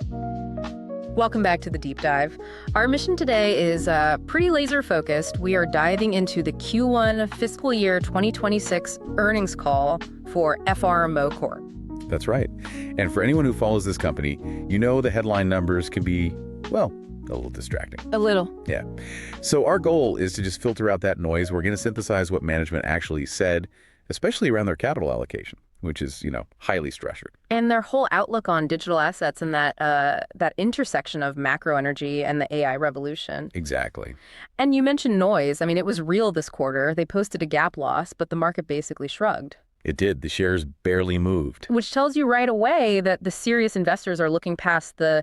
Welcome back to the Deep Dive. Our mission today is pretty laser focused. We are diving into the Q1 fiscal year 2026 earnings call for FRMO Corp. That's right. And for anyone who follows this company, you know the headline numbers can be, well, a little distracting. A little. Yeah. So our goal is to just filter out that noise. We're going to synthesize what management actually said, especially around their capital allocation, which is, highly structured. And their whole outlook on digital assets and that intersection of macro energy and the AI revolution. Exactly. And you mentioned noise. I mean, it was real this quarter. They posted a GAAP loss, but the market basically shrugged. It did. The shares barely moved. Which tells you right away that the serious investors are looking past the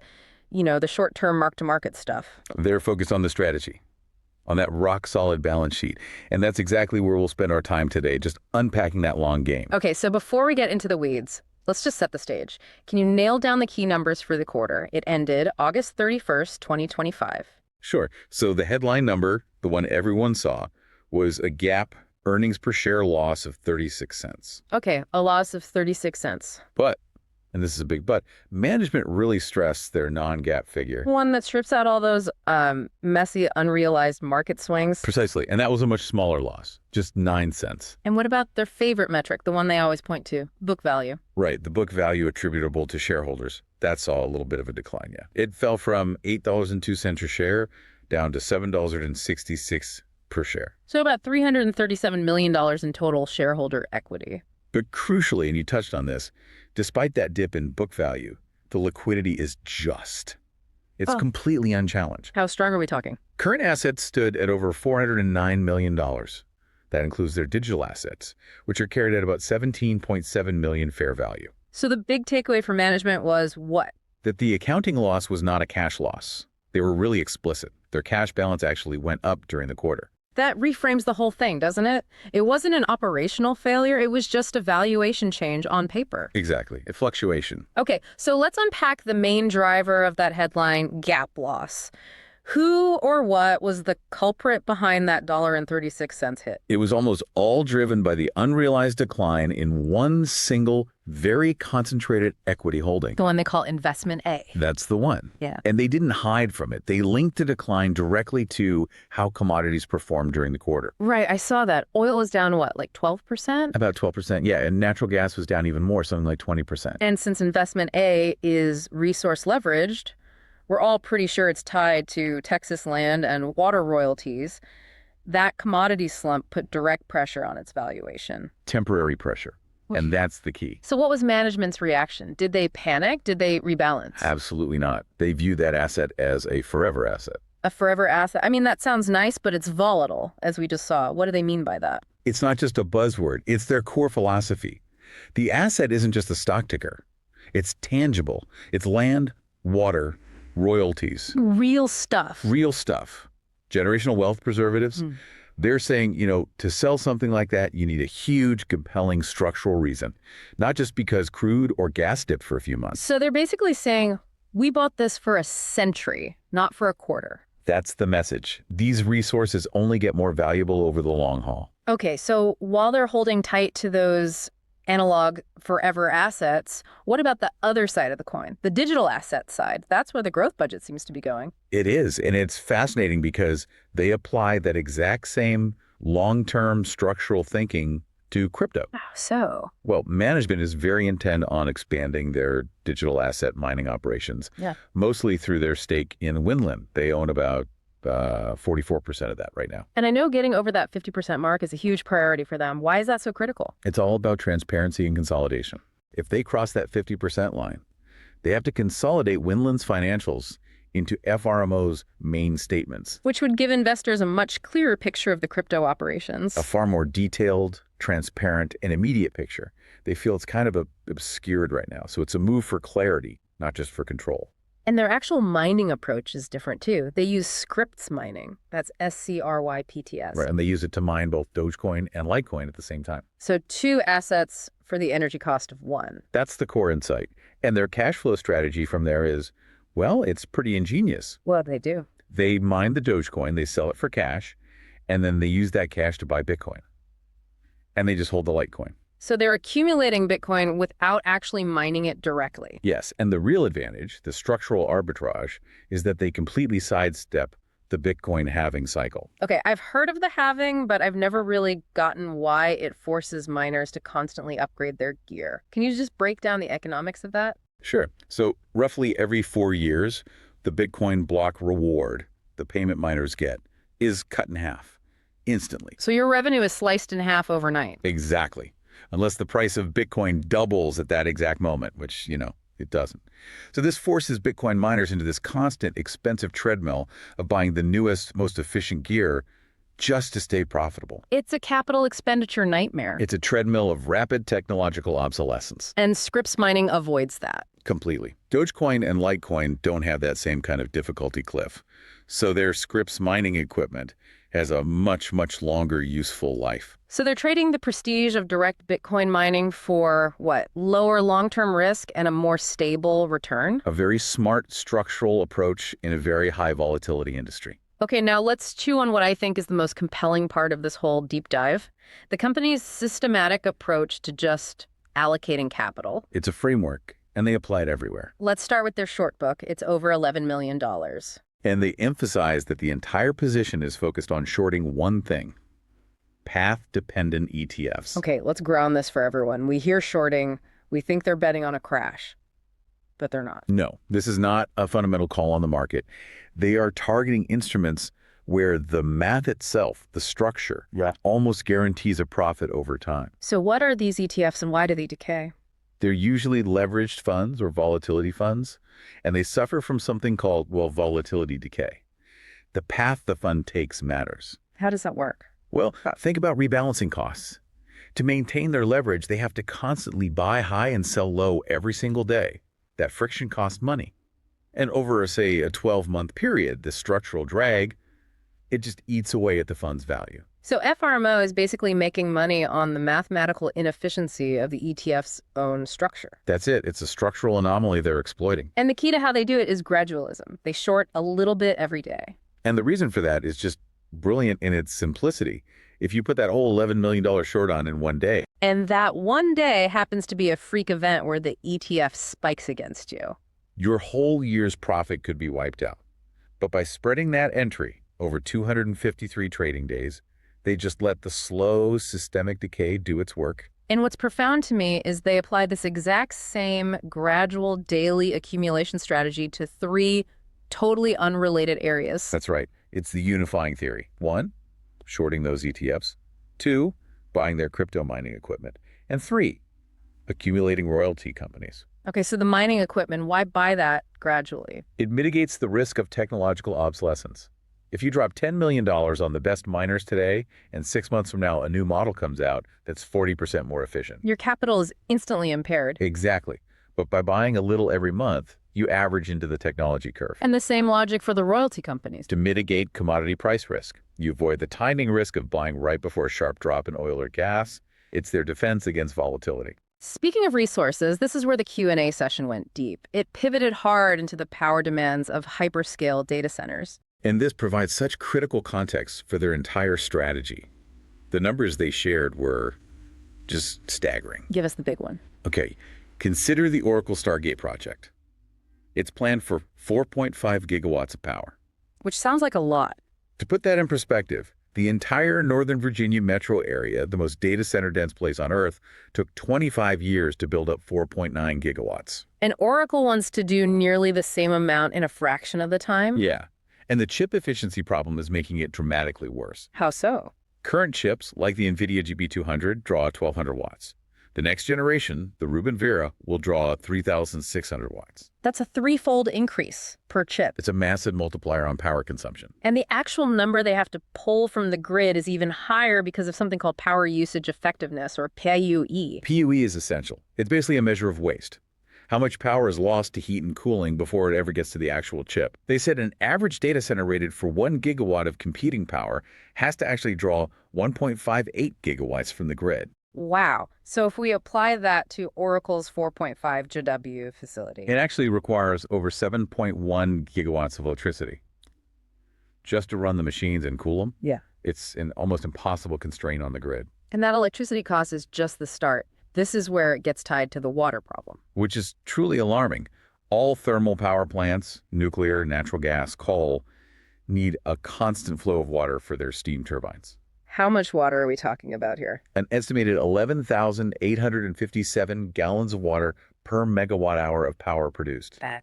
short-term mark-to-market stuff. They're focused on the strategy, on that rock-solid balance sheet. And that's exactly where we'll spend our time today, just unpacking that long game. Okay, so before we get into the weeds, let's just set the stage. Can you nail down the key numbers for the quarter? It ended August 31st, 2025. Sure. So the headline number, the one everyone saw, was a GAAP earnings per share loss of 36 cents. Okay, a loss of 36 cents. But, and this is a big but, management really stressed their non-GAAP figure. One that strips out all those messy, unrealized market swings. Precisely. And that was a much smaller loss, just 9 cents. And what about their favorite metric, the one they always point to, book value? Right, the book value attributable to shareholders. That saw a little bit of a decline, yeah. It fell from $8.02 a share down to $7.66 per share. So about $337 million in total shareholder equity. But crucially, and you touched on this, despite that dip in book value, the liquidity is just. It's completely unchallenged. How strong are we talking? Current assets stood at over $409 million. That includes their digital assets, which are carried at about $17.7 million fair value. So the big takeaway for management was what? That the accounting loss was not a cash loss. They were really explicit. Their cash balance actually went up during the quarter. That reframes the whole thing, doesn't it? It wasn't an operational failure. It was just a valuation change on paper. Exactly. A fluctuation. Okay, so let's unpack the main driver of that headline, GAAP loss. Who or what was the culprit behind that $1.36 hit? It was almost all driven by the unrealized decline in one single, very concentrated equity holding. The one they call investment A. That's the one. Yeah. And they didn't hide from it. They linked the decline directly to how commodities performed during the quarter. Right, I saw that. Oil was down, what, like 12%? About 12%, yeah. And natural gas was down even more, something like 20%. And since investment A is resource leveraged, we're all pretty sure it's tied to Texas land and water royalties. That commodity slump put direct pressure on its valuation. Temporary pressure. And that's the key. So what was management's reaction? Did they panic? Did they rebalance? Absolutely not. They view that asset as a forever asset. A forever asset? I mean, that sounds nice, but it's volatile, as we just saw. What do they mean by that? It's not just a buzzword. It's their core philosophy. The asset isn't just a stock ticker. It's tangible. It's land, water, royalties. Real stuff. Real stuff. Generational wealth preservatives. They're saying, to sell something like that, you need a huge, compelling structural reason, not just because crude or gas dipped for a few months. So they're basically saying, we bought this for a century, not for a quarter. That's the message. These resources only get more valuable over the long haul. Okay, so while they're holding tight to those analog forever assets, what about the other side of the coin, the digital asset side? That's where the growth budget seems to be going. It is, and it's fascinating because they apply that exact same long-term structural thinking to crypto. Oh, so? Well, management is very intent on expanding their digital asset mining operations, mostly through their stake in Winlamp. They own about 44% of that right now. And I know getting over that 50% mark is a huge priority for them. Why is that so critical? It's all about transparency and consolidation. If they cross that 50% line, they have to consolidate Winlamp's financials into FRMO's main statements. Which would give investors a much clearer picture of the crypto operations. A far more detailed, transparent, and immediate picture. They feel it's kind of obscured right now. So it's a move for clarity, not just for control. And their actual mining approach is different, too. They use Scrypts mining. That's SCRYPTS. Right, and they use it to mine both Dogecoin and Litecoin at the same time. So 2 assets for the energy cost of 1. That's the core insight. And their cash flow strategy from there is, well, it's pretty ingenious. What do they do? They mine the Dogecoin, they sell it for cash, and then they use that cash to buy Bitcoin. And they just hold the Litecoin. So they're accumulating Bitcoin without actually mining it directly. Yes, and the real advantage, the structural arbitrage, is that they completely sidestep the Bitcoin halving cycle. Okay, I've heard of the halving, but I've never really gotten why it forces miners to constantly upgrade their gear. Can you just break down the economics of that? Sure. So roughly every 4 years, the Bitcoin block reward the payment miners get is cut in half instantly. So your revenue is sliced in half overnight. Exactly. Unless the price of Bitcoin doubles at that exact moment, which, it doesn't. So this forces Bitcoin miners into this constant expensive treadmill of buying the newest, most efficient gear just to stay profitable. It's a capital expenditure nightmare. It's a treadmill of rapid technological obsolescence. And Scrypts mining avoids that. Completely. Dogecoin and Litecoin don't have that same kind of difficulty cliff. So their Scrypts mining equipment has a much, much longer useful life. So they're trading the prestige of direct Bitcoin mining for what? Lower long-term risk and a more stable return? A very smart structural approach in a very high volatility industry. Okay, now let's chew on what I think is the most compelling part of this whole deep dive. The company's systematic approach to just allocating capital. It's a framework, and they apply it everywhere. Let's start with their short book. It's over $11 million. And they emphasize that the entire position is focused on shorting one thing: path-dependent ETFs. Okay, let's ground this for everyone. We hear shorting, we think they're betting on a crash, but they're not. No, this is not a fundamental call on the market. They are targeting instruments where the math itself, the structure, almost guarantees a profit over time. So what are these ETFs and why do they decay? They're usually leveraged funds or volatility funds, and they suffer from something called, volatility decay. The path the fund takes matters. How does that work? Well, think about rebalancing costs. To maintain their leverage, they have to constantly buy high and sell low every single day. That friction costs money. And over, say, a 12-month period, the structural drag, it just eats away at the fund's value. So FRMO is basically making money on the mathematical inefficiency of the ETF's own structure. That's it. It's a structural anomaly they're exploiting. And the key to how they do it is gradualism. They short a little bit every day. And the reason for that is just brilliant in its simplicity. If you put that whole $11 million short on in one day. And that one day happens to be a freak event where the ETF spikes against you. Your whole year's profit could be wiped out. But by spreading that entry over 253 trading days, they just let the slow systemic decay do its work. And what's profound to me is they apply this exact same gradual daily accumulation strategy to 3 totally unrelated areas. That's right. It's the unifying theory. 1, shorting those ETFs. 2, buying their crypto mining equipment. And 3, accumulating royalty companies. Okay, so the mining equipment, why buy that gradually? It mitigates the risk of technological obsolescence. If you drop $10 million on the best miners today, and 6 months from now a new model comes out that's 40% more efficient. Your capital is instantly impaired. Exactly. But by buying a little every month, you average into the technology curve. And the same logic for the royalty companies. To mitigate commodity price risk, you avoid the timing risk of buying right before a sharp drop in oil or gas. It's their defense against volatility. Speaking of resources, this is where the Q&A session went deep. It pivoted hard into the power demands of hyperscale data centers. And this provides such critical context for their entire strategy. The numbers they shared were just staggering. Give us the big one. Okay, consider the Oracle Stargate project. It's planned for 4.5 gigawatts of power. Which sounds like a lot. To put that in perspective, the entire Northern Virginia metro area, the most data center dense place on Earth, took 25 years to build up 4.9 gigawatts. And Oracle wants to do nearly the same amount in a fraction of the time? Yeah. And the chip efficiency problem is making it dramatically worse. How so? Current chips, like the NVIDIA GB200, draw 1,200 watts. The next generation, the Rubin Vera, will draw 3,600 watts. That's a 3-fold increase per chip. It's a massive multiplier on power consumption. And the actual number they have to pull from the grid is even higher because of something called power usage effectiveness, or PUE. PUE is essential. It's basically a measure of waste. How much power is lost to heat and cooling before it ever gets to the actual chip. They said an average data center rated for 1 gigawatt of computing power has to actually draw 1.58 gigawatts from the grid. Wow. So if we apply that to Oracle's 4.5 GW facility. It actually requires over 7.1 gigawatts of electricity just to run the machines and cool them. Yeah. It's an almost impossible constraint on the grid. And that electricity cost is just the start. This is where it gets tied to the water problem. Which is truly alarming. All thermal power plants, nuclear, natural gas, coal, need a constant flow of water for their steam turbines. How much water are we talking about here? An estimated 11,857 gallons of water per megawatt hour of power produced. I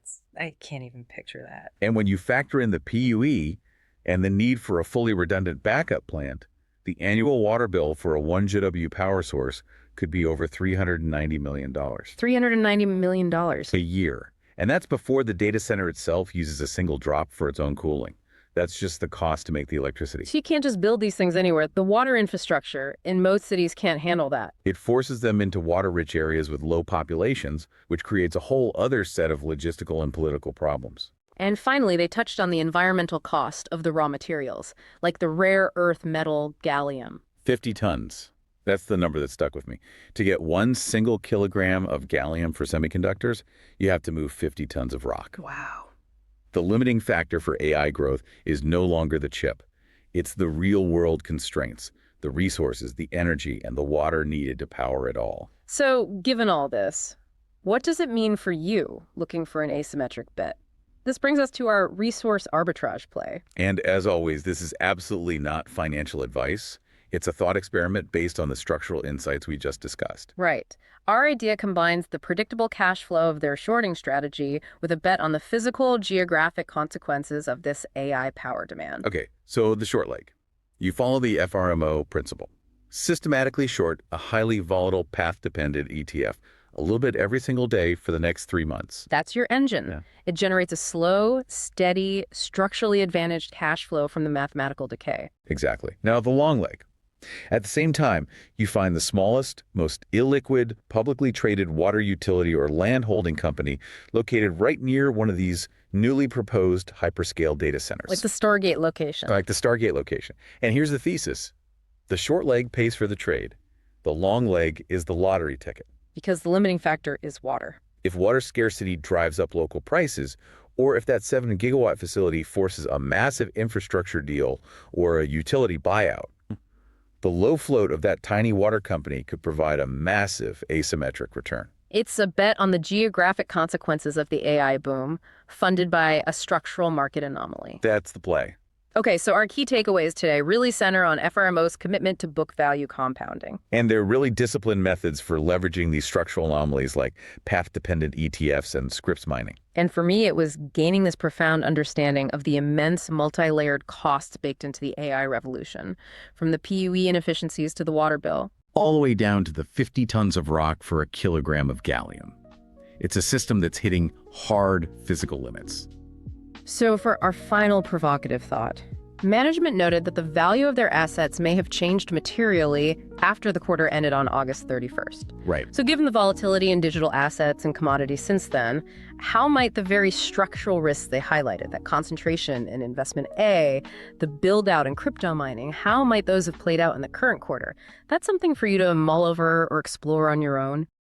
can't even picture that. And when you factor in the PUE and the need for a fully redundant backup plant, the annual water bill for a 1 GW power source could be over $390 million. $390 million. A year. And that's before the data center itself uses a single drop for its own cooling. That's just the cost to make the electricity. So you can't just build these things anywhere. The water infrastructure in most cities can't handle that. It forces them into water-rich areas with low populations, which creates a whole other set of logistical and political problems. And finally, they touched on the environmental cost of the raw materials, like the rare earth metal gallium. 50 tons. That's the number that stuck with me. To get 1 single kilogram of gallium for semiconductors, you have to move 50 tons of rock. Wow. The limiting factor for AI growth is no longer the chip. It's the real-world constraints, the resources, the energy, and the water needed to power it all. So, given all this, what does it mean for you looking for an asymmetric bet? This brings us to our resource arbitrage play. And as always, this is absolutely not financial advice. It's a thought experiment based on the structural insights we just discussed. Right. Our idea combines the predictable cash flow of their shorting strategy with a bet on the physical, geographic consequences of this AI power demand. Okay, so the short leg. You follow the FRMO principle. Systematically short a highly volatile path-dependent ETF a little bit every single day for the next 3 months. That's your engine. Yeah. It generates a slow, steady, structurally advantaged cash flow from the mathematical decay. Exactly. Now, the long leg. At the same time, you find the smallest, most illiquid, publicly traded water utility or land holding company located right near one of these newly proposed hyperscale data centers. Like the Stargate location. Like the Stargate location. And here's the thesis. The short leg pays for the trade. The long leg is the lottery ticket. Because the limiting factor is water. If water scarcity drives up local prices, or if that 7 gigawatt facility forces a massive infrastructure deal or a utility buyout, the low float of that tiny water company could provide a massive asymmetric return. It's a bet on the geographic consequences of the AI boom, funded by a structural market anomaly. That's the play. Okay, so our key takeaways today really center on FRMO's commitment to book value compounding. And they're really disciplined methods for leveraging these structural anomalies like path-dependent ETFs and Scrypts mining. And for me, it was gaining this profound understanding of the immense multi-layered costs baked into the AI revolution, from the PUE inefficiencies to the water bill. All the way down to the 50 tons of rock for a kilogram of gallium. It's a system that's hitting hard physical limits. So for our final provocative thought, management noted that the value of their assets may have changed materially after the quarter ended on August 31st. Right. So given the volatility in digital assets and commodities since then, how might the very structural risks they highlighted, that concentration in investment A, the build out in crypto mining, how might those have played out in the current quarter? That's something for you to mull over or explore on your own.